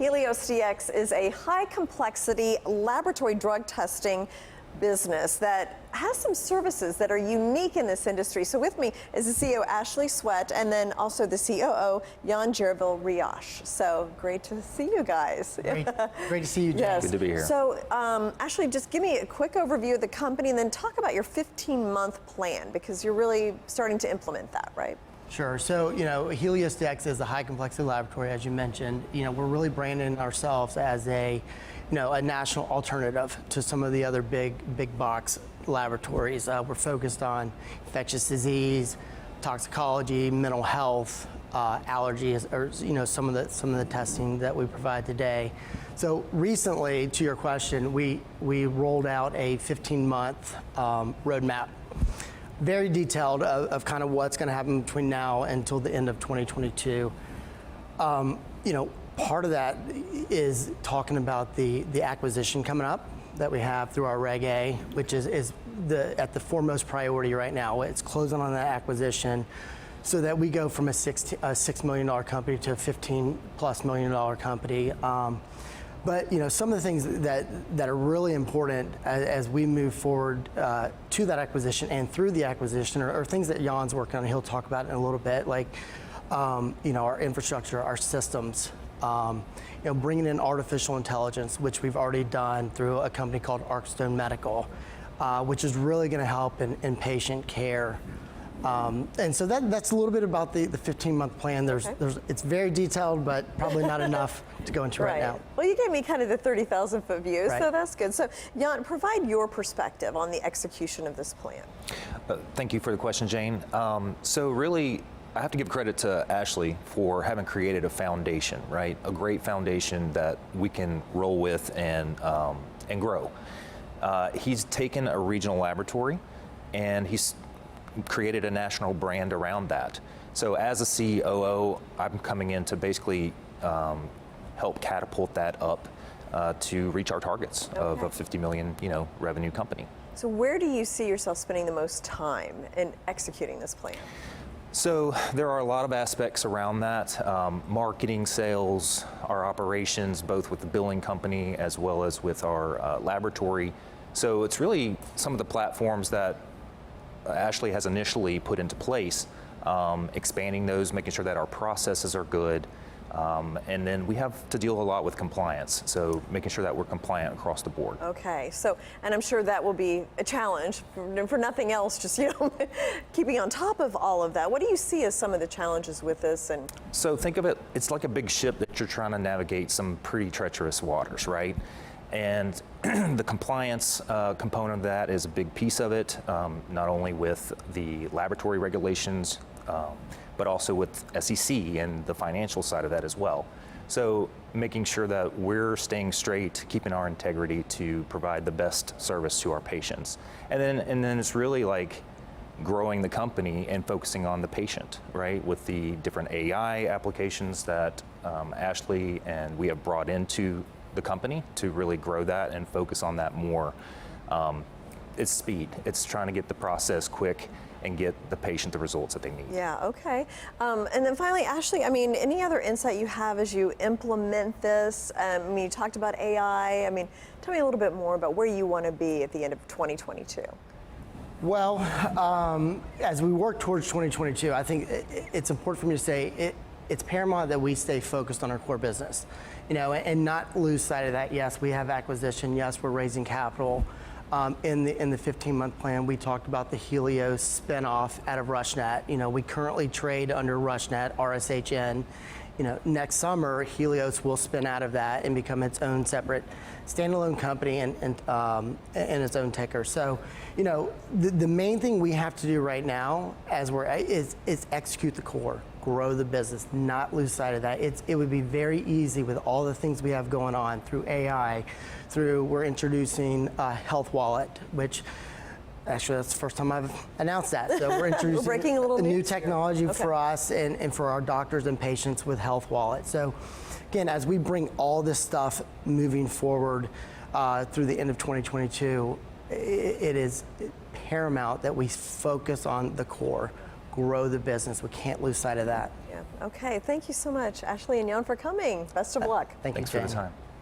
heliosDX is a high-complexity laboratory drug testing business that has some services that are unique in this industry. So with me is the CEO, Ashley Sweat, and then also the COO, Yann Gervill-Reache. So great to see you guys. Great to see you, Jen. Yes. Good to be here. So Ashley, just give me a quick overview of the company and then talk about your 15-month plan, because you're really starting to implement that, right? Sure. So, heliosDX is a high complexity laboratory, as you mentioned. We're really branding ourselves as a national alternative to some of the other big box laboratories. We're focused on infectious disease, toxicology, mental health, allergies, or some of the testing that we provide today. So recently, to your question, we rolled out a 15-month roadmap. Very detailed of kind of what's going to happen between now until the end of 2022. Part of that is talking about the acquisition coming up that we have through our Reg A, which is at the foremost priority right now. It's closing on that acquisition so that we go from a $6 million company to a $15+ million company. But some of the things that are really important as we move forward to that acquisition and through the acquisition are things that Yann's working on. He'll talk about in a little bit, like our infrastructure, our systems, bringing in artificial intelligence, which we've already done through a company called Arcstone Medical, which is really going to help in patient care. And so that's a little bit about the 15-month plan. It's very detailed, but probably not enough to go into right now. Well, you gave me kind of the 30,000-foot view, right. So that's good. So, Yann, provide your perspective on the execution of this plan. Thank you for the question, Jane. So really, I have to give credit to Ashley for having created a foundation, right? A great foundation that we can roll with and grow. He's taken a regional laboratory, and he's created a national brand around that. So as a COO, I'm coming in to basically help catapult that up to reach our targets of a 50 million, revenue company. So where do you see yourself spending the most time in executing this plan? So there are a lot of aspects around that, marketing, sales, our operations, both with the billing company as well as with our laboratory. So it's really some of the platforms that Ashley has initially put into place, expanding those, making sure that our processes are good, and then we have to deal a lot with compliance, so making sure that we're compliant across the board. Okay, so, and I'm sure that will be a challenge, for nothing else, just, keeping on top of all of that. What do you see as some of the challenges with this? And so think of it, it's like a big ship that you're trying to navigate some pretty treacherous waters, right? And the compliance component of that is a big piece of it, not only with the laboratory regulations, but also with SEC and the financial side of that as well. So making sure that we're staying straight, keeping our integrity to provide the best service to our patients. And then it's really like growing the company and focusing on the patient, right? With the different AI applications that Ashley and we have brought into the company to really grow that and focus on that more. It's speed. It's trying to get the process quick and get the patient the results that they need. Yeah, okay. And then finally, Ashley, any other insight you have as you implement this? You talked about AI. Tell me a little bit more about where you want to be at the end of 2022. Well, as we work towards 2022, I think it's important for me to say it's paramount that we stay focused on our core business, and not lose sight of that. Yes, we have acquisition. Yes, we're raising capital. In the 15-month plan, we talked about the Helios spinoff out of RushNet. We currently trade under RushNet, RSHN. Next summer, Helios will spin out of that and become its own separate standalone company and its own ticker. So, the main thing we have to do right now is execute the core, grow the business, not lose sight of that. It would be very easy with all the things we have going on through AI, we're introducing a health wallet, which actually that's the first time I've announced that. So we're introducing breaking a little new technology okay. for us and for our doctors and patients with health wallet. So again, as we bring all this stuff moving forward through the end of 2022, it is paramount that we focus on the core, grow the business. We can't lose sight of that. Yeah. Okay. Thank you so much, Ashley and Yann, for coming. Best of luck. Thanks Thanks for the Jane. time.